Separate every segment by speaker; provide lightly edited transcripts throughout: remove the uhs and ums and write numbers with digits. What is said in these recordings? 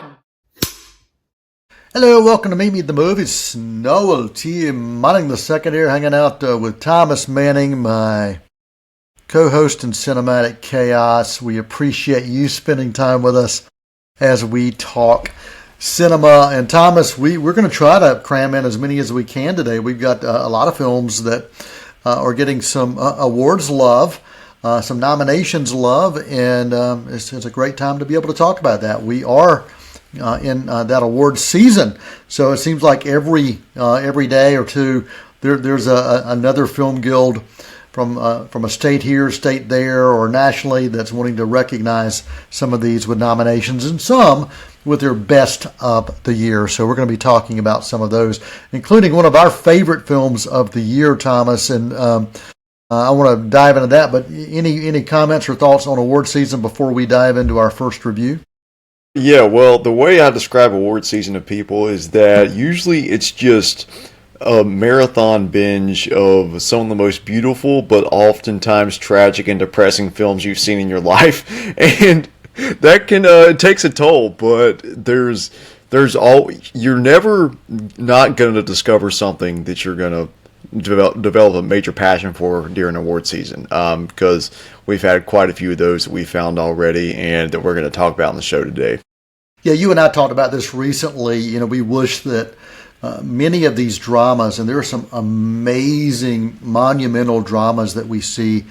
Speaker 1: one.
Speaker 2: Hello, welcome to Meet Me at the Movies. Noel T, mining the second here, hanging out with Thomas Manning, my co-host in Cinematic Chaos. We appreciate you spending time with us as we talk cinema. And Thomas, we're going to try to cram in as many as we can today. We've got a lot of films that are getting some awards love, some nominations love, and it's a great time to be able to talk about that. We are in that award season, so it seems like every day or two there's another film guild from a state here, state there, or nationally that's wanting to recognize some of these with nominations, and some with their best of the year. So we're going to be talking about some of those, including one of our favorite films of the year, Thomas. And I want to dive into that. But any comments or thoughts on award season before we dive into our first review?
Speaker 3: Yeah, well, the way I describe award season to people is that usually it's just a marathon binge of some of the most beautiful but oftentimes tragic and depressing films you've seen in your life, and that can it takes a toll. But you're never not going to discover something that you're going to develop a major passion for during award season, because we've had quite a few of those that we found already and that we're going to talk about on the show today.
Speaker 2: Yeah, you and I talked about this recently. You know, we wish that many of these dramas, and there are some amazing, monumental dramas that we see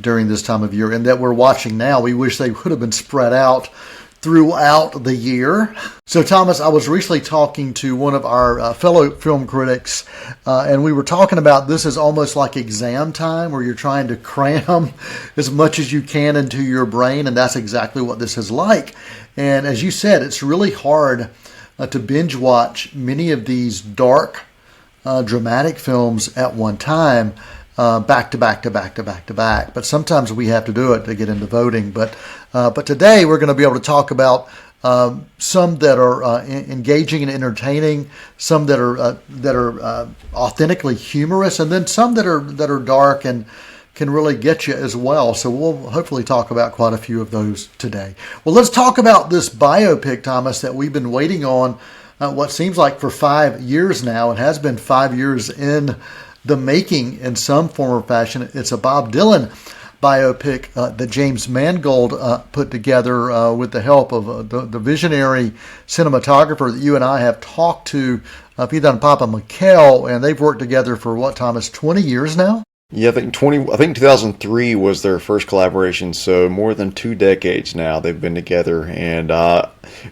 Speaker 2: during this time of year and that we're watching now, we wish they would have been spread out throughout the year. So, Thomas, I was recently talking to one of our fellow film critics, and we were talking about this is almost like exam time, where you're trying to cram as much as you can into your brain, and that's exactly what this is like. And as you said, it's really hard to binge watch many of these dark, dramatic films at one time, back to back to back to back to back. But sometimes we have to do it to get into voting. But today we're going to be able to talk about some that are engaging and entertaining, some that are authentically humorous, and then some that are dark and can really get you as well. So we'll hopefully talk about quite a few of those today. Well, let's talk about this biopic, Thomas, that we've been waiting on what seems like for 5 years now. It has been 5 years in the making in some form or fashion. It's a Bob Dylan biopic that James Mangold put together with the help of the visionary cinematographer that you and I have talked to, Vida and Papa Mikel, and they've worked together for what, Thomas, 20 years now?
Speaker 3: Yeah, I think 2003 was their first collaboration, so more than 2 decades now they've been together. And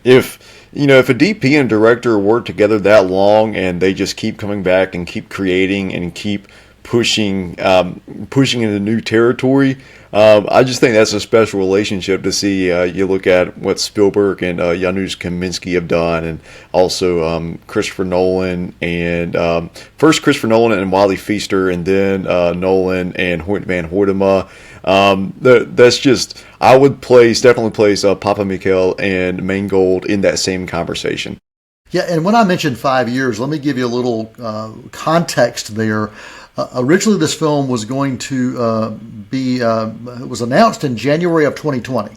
Speaker 3: if a DP and director work together that long and they just keep coming back and keep creating and keep pushing into new territory, I just think that's a special relationship to see. You look at what Spielberg and Janusz Kaminski have done, and also Christopher Nolan, and first Christopher Nolan and Wally Feaster, and then Nolan and Hoyt van Hoytema. That's just, I would definitely place Papa Mikel and Mangold in that same conversation.
Speaker 2: Yeah, and when I mentioned 5 years, let me give you a little context there. Originally, this film was going to it was announced in January of 2020.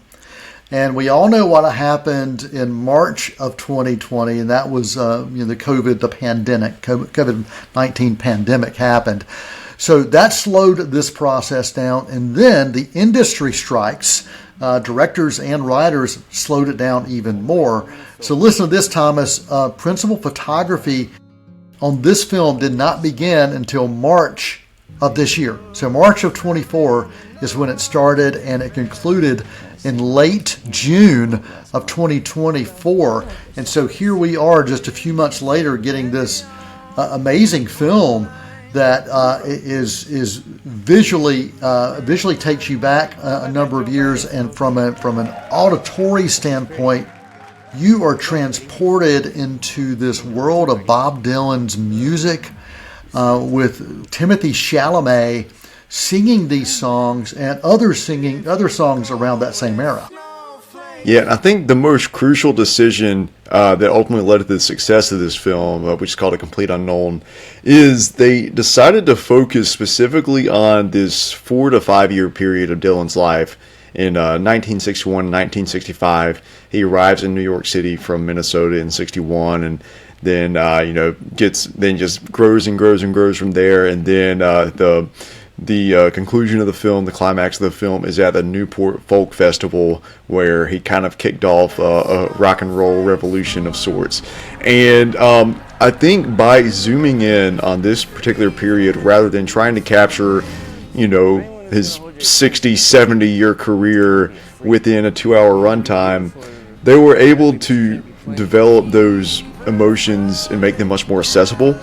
Speaker 2: And we all know what happened in March of 2020, and that was the COVID-19 pandemic happened. So that slowed this process down, and then the industry strikes, directors and writers slowed it down even more. So listen to this, Thomas. Principal photography on this film did not begin until March of this year. So March of 24 is when it started, and it concluded in late June of 2024. And so here we are just a few months later getting this amazing film that is visually takes you back a number of years, and from an auditory standpoint, you are transported into this world of Bob Dylan's music, with Timothy Chalamet singing these songs and others singing other songs around that same era.
Speaker 3: Yeah, I think the most crucial decision that ultimately led to the success of this film, which is called A Complete Unknown, is they decided to focus specifically on this 4 to 5 year period of Dylan's life in 1961 and 1965. He arrives in New York City from Minnesota in 61, and then just grows and grows and grows from there. And then the conclusion of the film, the climax of the film, is at the Newport Folk Festival, where he kind of kicked off a rock and roll revolution of sorts. And I think by zooming in on this particular period, rather than trying to capture, his 60, 70 year career within a 2-hour runtime, they were able to develop those emotions and make them much more accessible.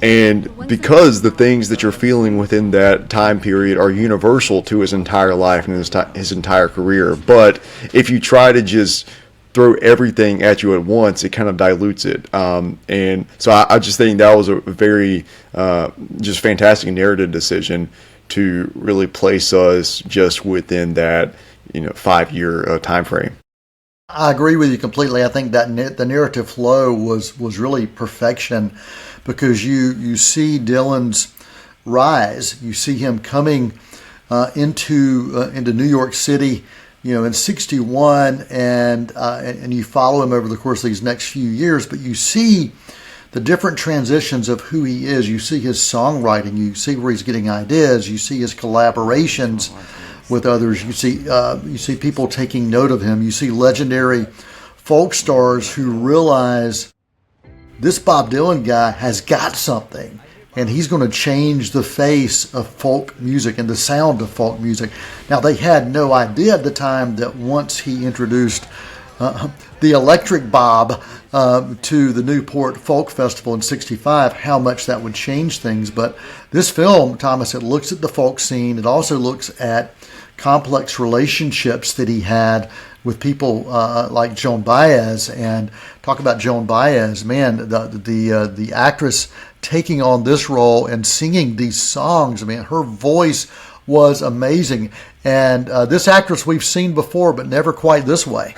Speaker 3: And because the things that you're feeling within that time period are universal to his entire life and his entire career, but if you try to just throw everything at you at once, it kind of dilutes it. And so I just think that was a very just fantastic narrative decision to really place us just within that 5-year time frame.
Speaker 2: I agree with you completely. I think that the narrative flow was really perfection, because you see Dylan's rise. You see him coming into New York City, in 61, and you follow him over the course of these next few years. But you see the different transitions of who he is. You see his songwriting. You see where he's getting ideas. You see his collaborations with others. You see people taking note of him. You see legendary folk stars who realize this Bob Dylan guy has got something, and he's going to change the face of folk music and the sound of folk music. Now, they had no idea at the time that once he introduced the Electric Bob to the Newport Folk Festival in 65, how much that would change things. But this film, Thomas, it looks at the folk scene. It also looks at complex relationships that he had with people like Joan Baez. And talk about Joan Baez, man, the actress taking on this role and singing these songs. I mean, her voice was amazing. And this actress we've seen before, but never quite this way.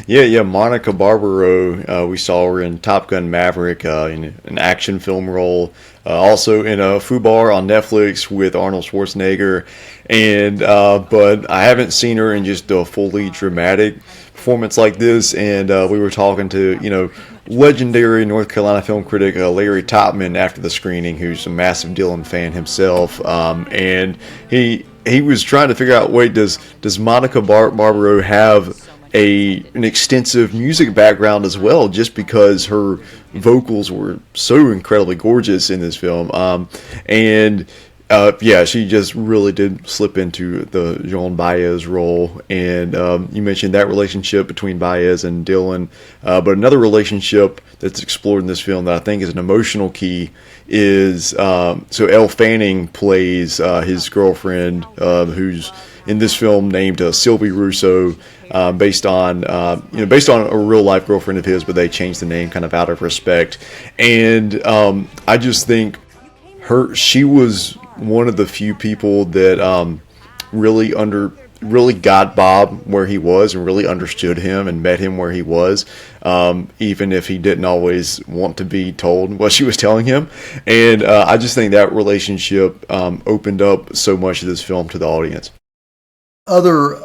Speaker 3: Yeah, Monica Barbaro. We saw her in Top Gun Maverick, in an action film role. Also in a FUBAR on Netflix with Arnold Schwarzenegger. And but I haven't seen her in just a fully dramatic performance like this. And we were talking to, legendary North Carolina film critic Larry Topman after the screening, who's a massive Dylan fan himself. And he was trying to figure out, wait, does Monica Barbaro have an extensive music background as well, just because her vocals were so incredibly gorgeous in this film. She just really did slip into the Joan Baez role. And you mentioned that relationship between Baez and Dylan. But another relationship that's explored in this film that I think is an emotional key is Elle Fanning plays his girlfriend, who's in this film named Sylvie Russo, based on a real life girlfriend of his, but they changed the name kind of out of respect. And I just think she was one of the few people that really got Bob where he was and really understood him and met him where he was, even if he didn't always want to be told what she was telling him. And I just think that relationship opened up so much of this film to the audience.
Speaker 2: Other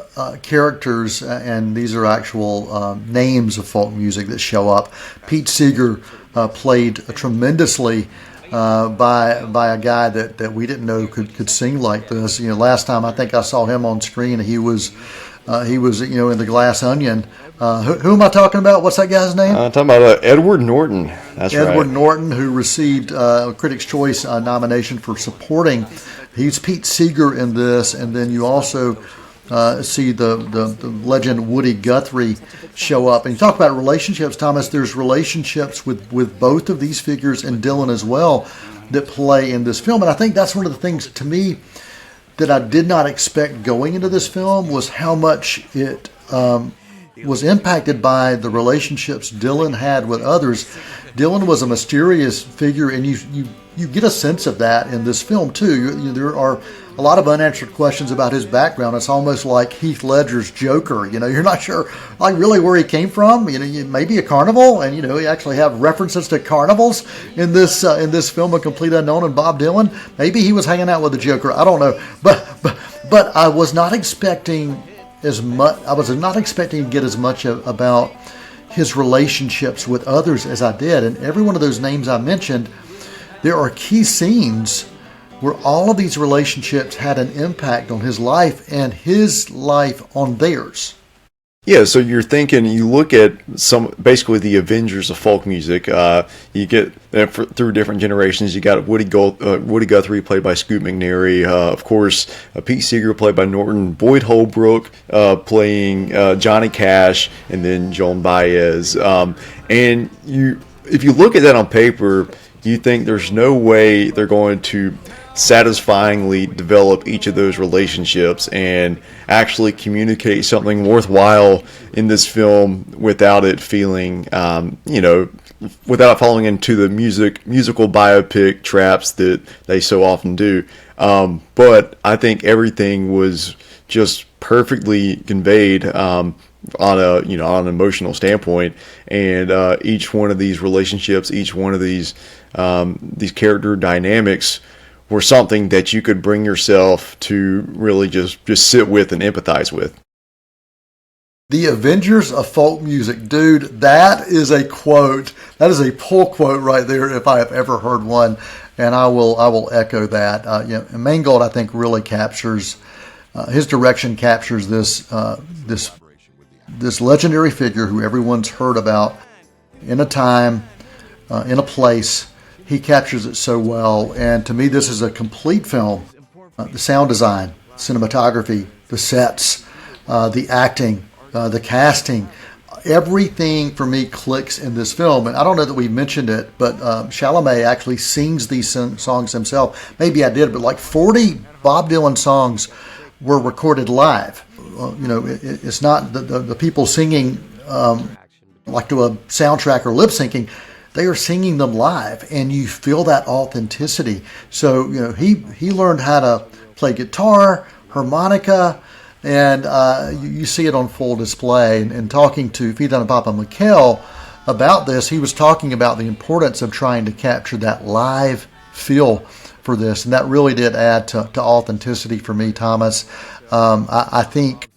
Speaker 2: characters, and these are actual names of folk music that show up. Pete Seeger played tremendously by a guy that we didn't know could sing like this. Last time I think I saw him on screen, he was in The Glass Onion. Who am I talking about? What's that guy's name?
Speaker 3: I'm talking about Edward Norton. That's right.
Speaker 2: Edward Norton, who received a Critics' Choice nomination for supporting. He's Pete Seeger in this, and then you also see the legend Woody Guthrie show up. And you talk about relationships, Thomas. There's relationships with both of these figures and Dylan as well that play in this film. And I think that's one of the things, to me, that I did not expect going into this film, was how much it was impacted by the relationships Dylan had with others. Dylan was a mysterious figure, and you get a sense of that in this film too. There are a lot of unanswered questions about his background. It's almost like Heath Ledger's Joker. You're not sure, like, really where he came from. Maybe a carnival, and you actually have references to carnivals in this film, A Complete Unknown, and Bob Dylan. Maybe he was hanging out with the Joker. I don't know, but I was not expecting as much. I was not expecting to get as much about his relationships with others as I did. And every one of those names I mentioned, there are key scenes where all of these relationships had an impact on his life and his life on theirs.
Speaker 3: Yeah, so you're thinking, you look at basically the Avengers of folk music. You get through different generations. You got Woody Guthrie, played by Scoot McNairy. Of course, Pete Seeger, played by Norton. Boyd Holbrook, playing Johnny Cash, and then Joan Baez. And if you look at that on paper, you think there's no way they're going to satisfyingly develop each of those relationships and actually communicate something worthwhile in this film without it feeling, without falling into the musical biopic traps that they so often do. But I think everything was just perfectly conveyed on an emotional standpoint, and each one of these relationships, each one of these character dynamics were something that you could bring yourself to really just sit with and empathize with.
Speaker 2: The Avengers of folk music, dude, that is a quote. That is a pull quote right there, if I have ever heard one, and I will echo that. Mangold, I think, really captures his direction captures this legendary figure who everyone's heard about in a time, in a place. He captures it so well, and to me, this is a complete film. The sound design, cinematography, the sets, the acting, the casting, everything for me clicks in this film. And I don't know that we mentioned it, but Chalamet actually sings these songs himself. Maybe I did, but like 40 Bob Dylan songs were recorded live. It's not the people singing like to a soundtrack or lip syncing. They are singing them live, and you feel that authenticity. So, he learned how to play guitar, harmonica, and you see it on full display. And talking to Fida and Papa Mikhail about this, he was talking about the importance of trying to capture that live feel for this, and that really did add to authenticity for me, Thomas. I think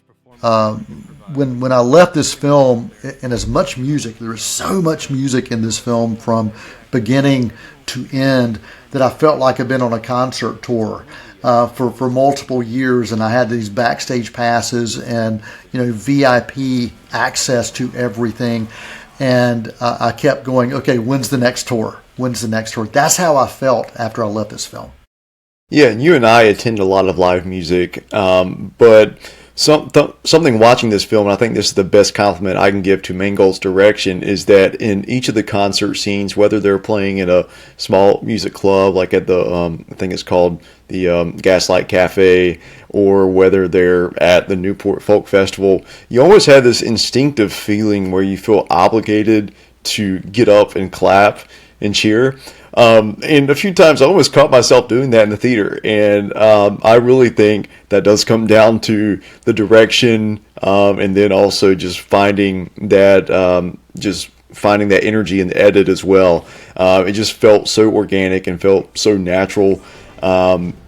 Speaker 2: when I left this film, and as much music, there is so much music in this film from beginning to end, that I felt like I'd been on a concert tour for multiple years, and I had these backstage passes and VIP access to everything, and I kept going, okay, when's the next tour? When's the next tour? That's how I felt after I left this film.
Speaker 3: Yeah, and you and I attend a lot of live music, but something watching this film, and I think this is the best compliment I can give to Mangold's direction, is that in each of the concert scenes, whether they're playing in a small music club, like at the, I think it's called the Gaslight Cafe, or whether they're at the Newport Folk Festival, you always have this instinctive feeling where you feel obligated to get up and clap and cheer. And a few times I almost caught myself doing that in the theater. And I really think that does come down to the direction, and then also just finding that energy in the edit as well. It just felt so organic and felt so natural. Those are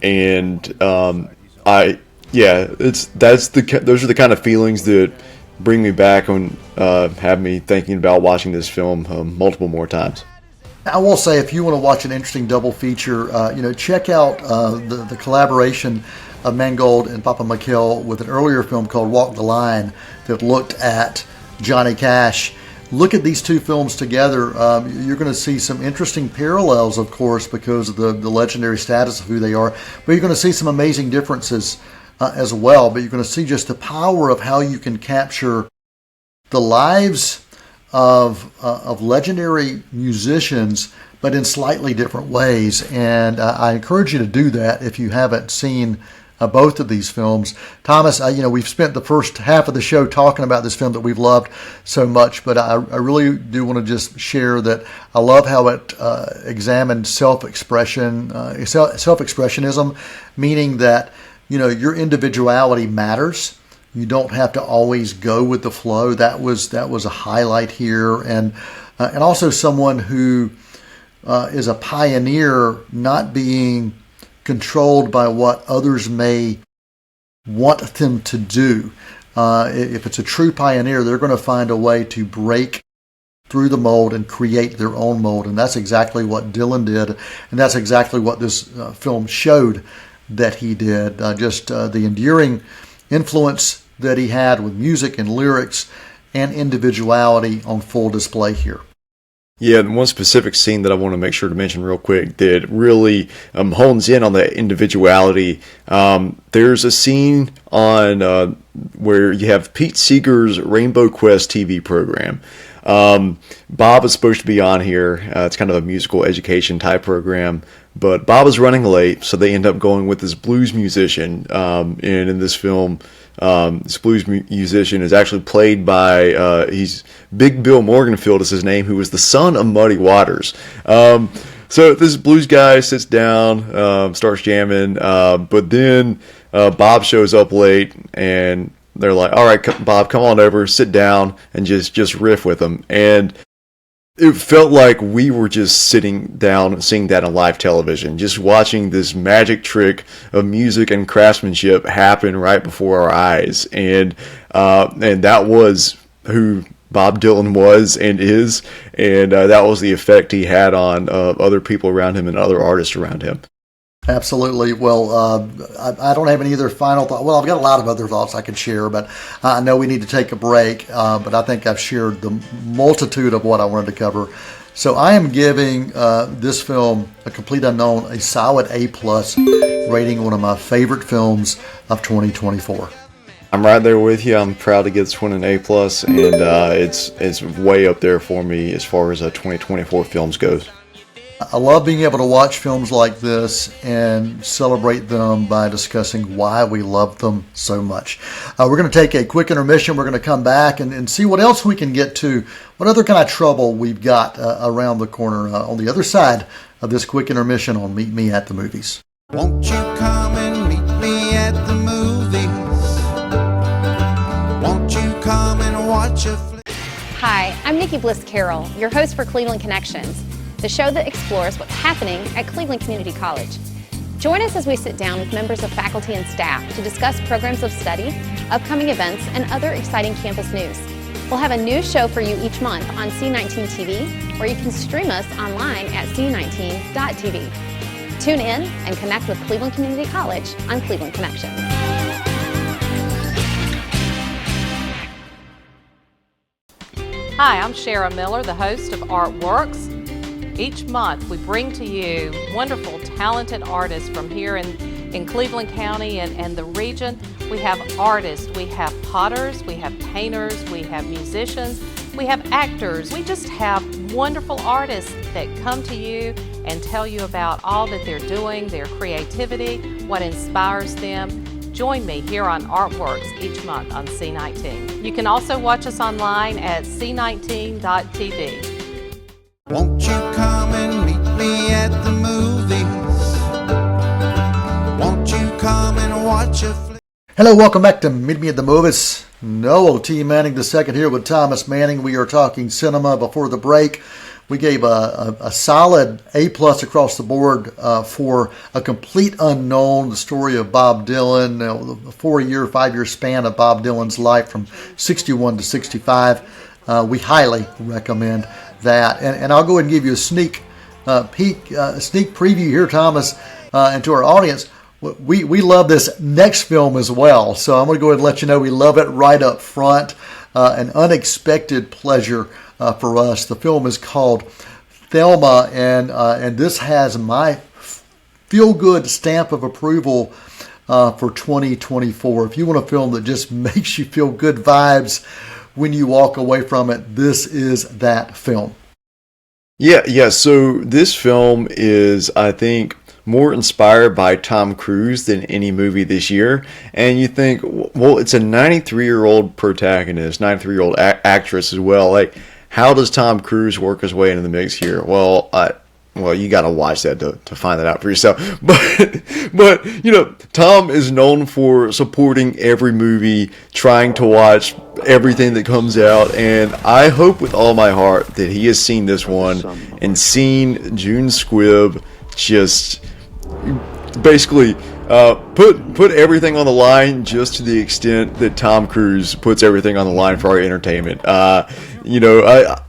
Speaker 3: the kind of feelings that bring me back and have me thinking about watching this film multiple more times.
Speaker 2: I will say, if you want to watch an interesting double feature, check out the collaboration of Mangold and Papa Mikhail with an earlier film called Walk the Line that looked at Johnny Cash. Look at these two films together. You're going to see some interesting parallels, of course, because of the legendary status of who they are, but you're going to see some amazing differences as well. But you're going to see just the power of how you can capture the lives of legendary musicians, but in slightly different ways. And I encourage you to do that if you haven't seen both of these films. Thomas, we've spent the first half of the show talking about this film that we've loved so much, but I really do want to just share that I love how it examined self-expressionism, meaning that, your individuality matters. You don't have to always go with the flow. That was a highlight here, and also someone who is a pioneer, not being controlled by what others may want them to do. If it's a true pioneer, they're going to find a way to break through the mold and create their own mold, and that's exactly what Dylan did, and that's exactly what this film showed that he did. The enduring influence that he had with music and lyrics and individuality on full display here.
Speaker 3: Yeah, and one specific scene that I want to make sure to mention real quick that really hones in on that individuality. There's a scene on where you have Pete Seeger's Rainbow Quest TV program. Bob is supposed to be on here. It's kind of a musical education type program, but Bob is running late, so they end up going with this blues musician. And in this film, this blues musician is actually played by he's Big Bill Morganfield is his name, who was the son of Muddy Waters. So this blues guy sits down, starts jamming, but then Bob shows up late, and they're like, "All right, Bob, come on over, sit down, and just riff with him." And it felt like we were just sitting down and seeing that on live television, just watching this magic trick of music and craftsmanship happen right before our eyes. And that was who Bob Dylan was and is, and that was the effect he had on other people around him and other artists around him.
Speaker 2: Absolutely. Well, I don't have any other final thought. Well, I've got a lot of other thoughts I could share, but I know we need to take a break. But I think I've shared the multitude of what I wanted to cover. So I am giving this film, A Complete Unknown, a solid A+, rating one of my favorite films of 2024.
Speaker 3: I'm right there with you. I'm proud to get this one an A+, and it's way up there for me as far as 2024 films goes.
Speaker 2: I love being able to watch films like this and celebrate them by discussing why we love them so much. We're going to take a quick intermission. We're going to come back and see what else we can get to, what other kind of trouble we've got around the corner on the other side of this quick intermission on Meet Me at the Movies.
Speaker 1: Won't you come and meet me at the movies? Won't you come and watch a flick?
Speaker 4: Hi, I'm Nikki Bliss Carroll, your host for Cleveland Connections, the show that explores what's happening at Cleveland Community College. Join us as we sit down with members of faculty and staff to discuss programs of study, upcoming events, and other exciting campus news. We'll have a new show for you each month on C19 TV, or you can stream us online at c19.tv. Tune in and connect with Cleveland Community College on Cleveland Connections.
Speaker 5: Hi, I'm Shara Miller, the host of Artworks. Each month we bring to you wonderful, talented artists from here in Cleveland County and the region. We have artists, we have potters, we have painters, we have musicians, we have actors. We just have wonderful artists that come to you and tell you about all that they're doing, their creativity, what inspires them. Join me here on Artworks each month on C19. You can also watch us online at c19.tv.
Speaker 1: Won't you come and meet me at the movies? Won't you come and watch a flick?
Speaker 2: Hello, welcome back to Meet Me at the Movies. Noel T. Manning II here with Thomas Manning. We are talking cinema. Before the break, we gave a solid A+ across the board for A Complete Unknown, the story of Bob Dylan, the 5-year span of Bob Dylan's life from 61 to 65. We highly recommend that. And I'll go ahead and give you a sneak preview here, Thomas, and to our audience. We love this next film as well. So I'm going to go ahead and let you know we love it right up front. An unexpected pleasure for us. The film is called Thelma, and this has my feel-good stamp of approval for 2024. If you want a film that just makes you feel good vibes when you walk away from it, this is that film.
Speaker 3: Yeah. So this film is, I think, more inspired by Tom Cruise than any movie this year. And you think, well, it's a 93-year-old protagonist, 93-year-old actress as well. Like, how does Tom Cruise work his way into the mix here? Well, you got to watch that to find that out for yourself. But you know, Tom is known for supporting every movie, trying to watch everything that comes out, and I hope with all my heart that he has seen this one and seen June Squibb just basically put everything on the line, just to the extent that Tom Cruise puts everything on the line for our entertainment. You know,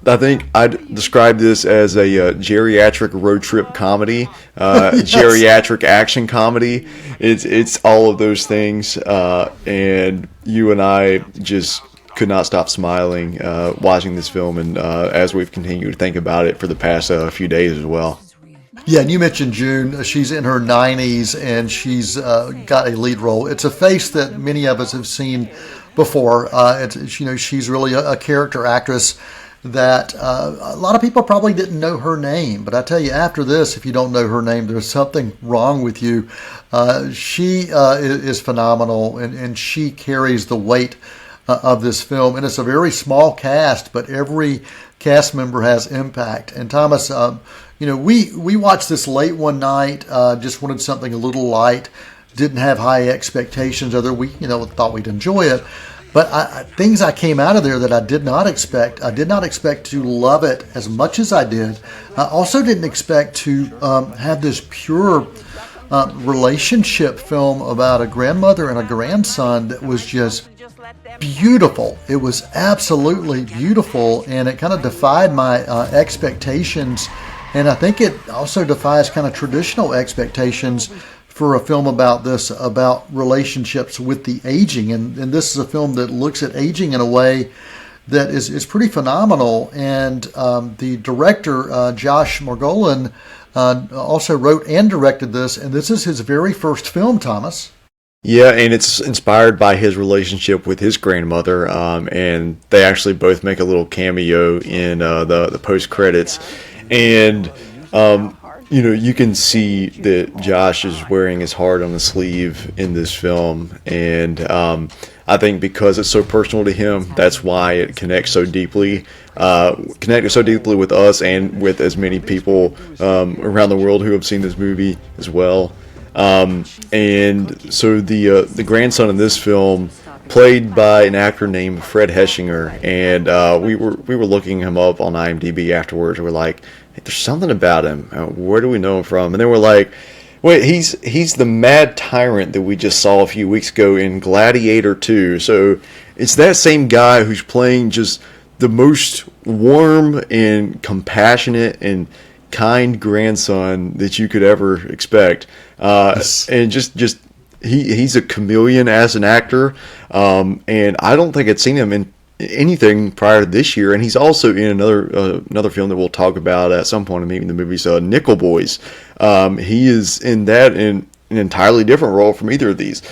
Speaker 3: I think I'd describe this as a geriatric road trip comedy,
Speaker 2: Yes.
Speaker 3: geriatric action comedy. It's all of those things, and you and I just could not stop smiling watching this film, and as we've continued to think about it for the past few days as well.
Speaker 2: Yeah, and you mentioned June. She's in her 90s, and she's got a lead role. It's a face that many of us have seen before. You know, she's really a character actress that a lot of people probably didn't know her name. But I tell you, after this, if you don't know her name, there's something wrong with you. She is phenomenal, and she carries the weight of this film. And it's a very small cast, but every cast member has impact. And Thomas, you know, we watched this late one night, just wanted something a little light, didn't have high expectations, other we, you know, thought we'd enjoy it. But things I came out of there that I did not expect. I did not expect to love it as much as I did. I also didn't expect to have this pure relationship film about a grandmother and a grandson that was just beautiful. It was absolutely beautiful, and it kind of defied my expectations. And I think it also defies kind of traditional expectations for a film about this, about relationships with the aging. And this is a film that looks at aging in a way that is pretty phenomenal. And the director, Josh Margolin, also wrote and directed this. And this is his very first film, Thomas.
Speaker 3: Yeah, and it's inspired by his relationship with his grandmother, and they actually both make a little cameo in the post credits. And you know, you can see that Josh is wearing his heart on his sleeve in this film, and I think because it's so personal to him, that's why it connected so deeply with us and with as many people around the world who have seen this movie as well. And so the grandson in this film, played by an actor named Fred Heschinger, and we were looking him up on IMDb afterwards. We're like, hey, there's something about him. Where do we know him from? And then we're like, wait, he's the mad tyrant that we just saw a few weeks ago in Gladiator 2. So it's that same guy who's playing just the most warm and compassionate and kind grandson that you could ever expect. And just he's a chameleon as an actor, and I don't think I'd seen him in anything prior to this year. And he's also in another film that we'll talk about at some point, maybe in the movie's Nickel Boys. He is in that in an entirely different role from either of these.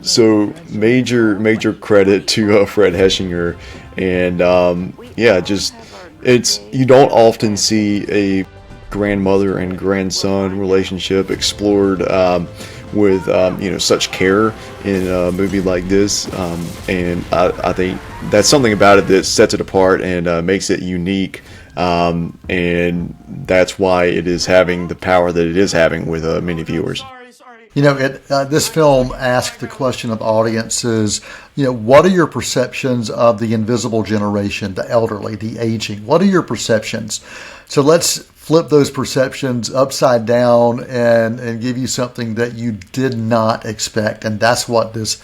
Speaker 3: So major credit to Fred Heschinger, and yeah, just you don't often see a grandmother and grandson relationship explored with such care in a movie like this, and I think that's something about it that sets it apart and makes it unique, and that's why it is having the power that it is having with many viewers.
Speaker 2: You know, this film asked the question of audiences, you know, what are your perceptions of the invisible generation, the elderly, the aging? What are your perceptions? So let's flip those perceptions upside down and give you something that you did not expect. And that's what this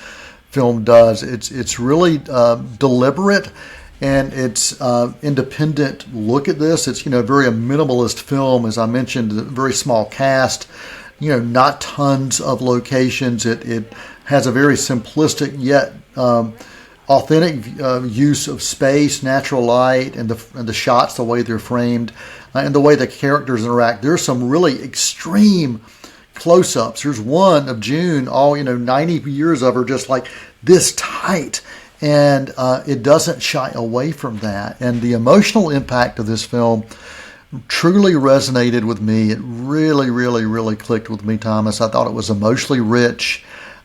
Speaker 2: film does. It's really deliberate, and it's independent look at this. It's, very a minimalist film, as I mentioned, a very small cast, not tons of locations. It has a very simplistic yet authentic use of space, natural light, and the shots, the way they're framed, and the way the characters interact. There's some really extreme close-ups. There's one of June, all 90 years of her just like this tight, and it doesn't shy away from that. And the emotional impact of this film truly resonated with me. It really, really, really clicked with me, Thomas. I thought it was emotionally rich.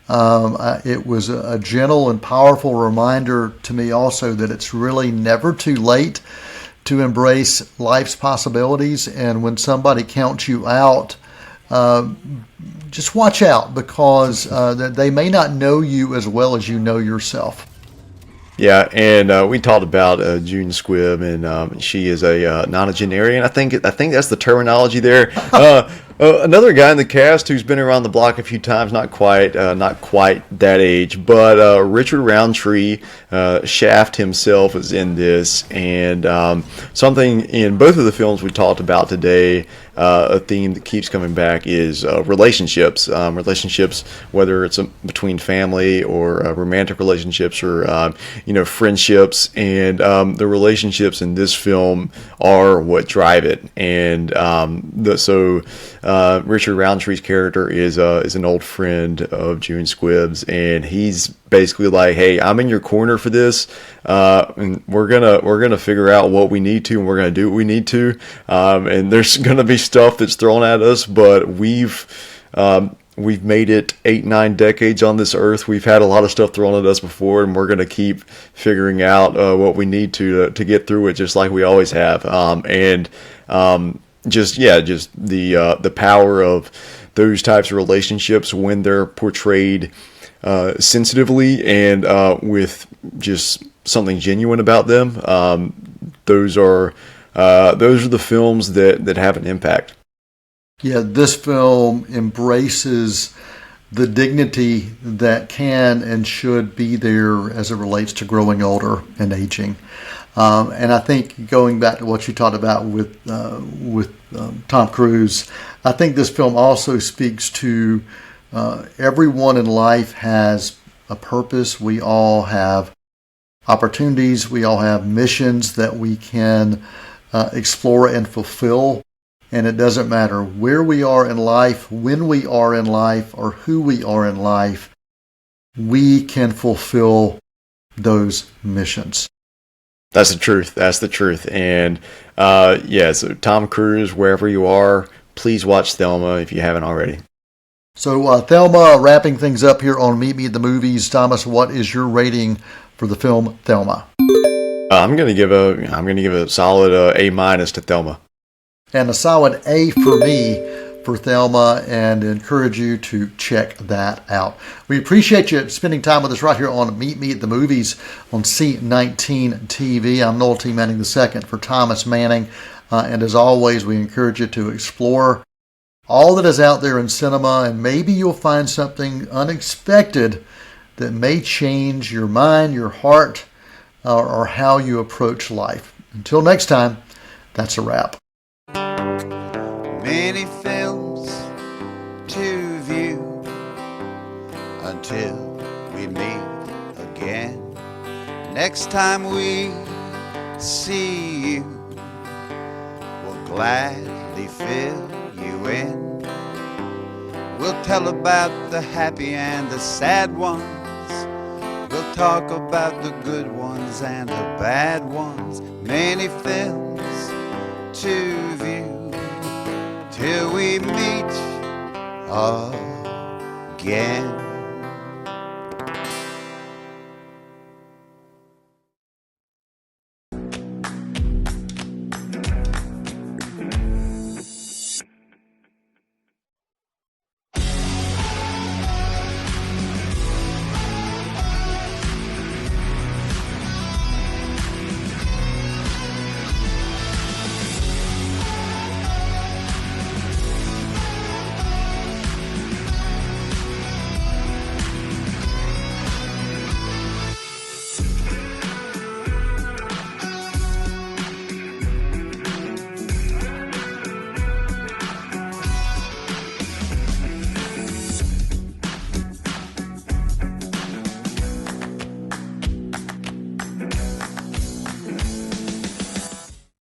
Speaker 2: It was a gentle and powerful reminder to me also that it's really never too late to embrace life's possibilities. And when somebody counts you out, just watch out, because they may not know you as well as you know yourself.
Speaker 3: Yeah, and we talked about June Squibb, and she is a nonagenarian. I think that's the terminology there. Another guy in the cast who's been around the block a few times, not quite that age, but Richard Roundtree, Shaft himself, is in this, and something in both of the films we talked about today. A theme that keeps coming back is relationships. Relationships, whether it's between family or romantic relationships or friendships, and the relationships in this film are what drive it. And Richard Roundtree's character is an old friend of June Squibb's, and he's basically like, "Hey, I'm in your corner for this, and we're gonna figure out what we need to, and we're gonna do what we need to. And there's gonna be stuff that's thrown at us, but we've made it 8-9 decades on this earth. We've had a lot of stuff thrown at us before, and we're gonna keep figuring out what we need to get through it, just like we always have." Just the power of those types of relationships when they're portrayed sensitively and with just something genuine about them. Those are the films that have an impact.
Speaker 2: Yeah, this film embraces the dignity that can and should be there as it relates to growing older and aging. And I think, going back to what you talked about with Tom Cruise, I think this film also speaks to everyone in life has a purpose. We all have opportunities. We all have missions that we can explore and fulfill. And it doesn't matter where we are in life, when we are in life, or who we are in life, we can fulfill those missions.
Speaker 3: That's the truth. That's the truth. And so Tom Cruise, wherever you are, please watch Thelma if you haven't already.
Speaker 2: So Thelma, wrapping things up here on Meet Me at the Movies. Thomas, what is your rating for the film Thelma?
Speaker 3: I'm gonna give a solid A- to Thelma.
Speaker 2: And a solid A for me for Thelma, and encourage you to check that out. We appreciate you spending time with us right here on Meet Me at the Movies on C19 TV. I'm Noel T. Manning II for Thomas Manning. And as always, we encourage you to explore all that is out there in cinema, and maybe you'll find something unexpected that may change your mind, your heart, or how you approach life. Until next time, that's a wrap.
Speaker 1: Many films to view until we meet again. Next time we see you, we'll gladly fill you in. We'll tell about the happy and the sad ones. We'll talk about the good ones and the bad ones. Many films to view till we meet again.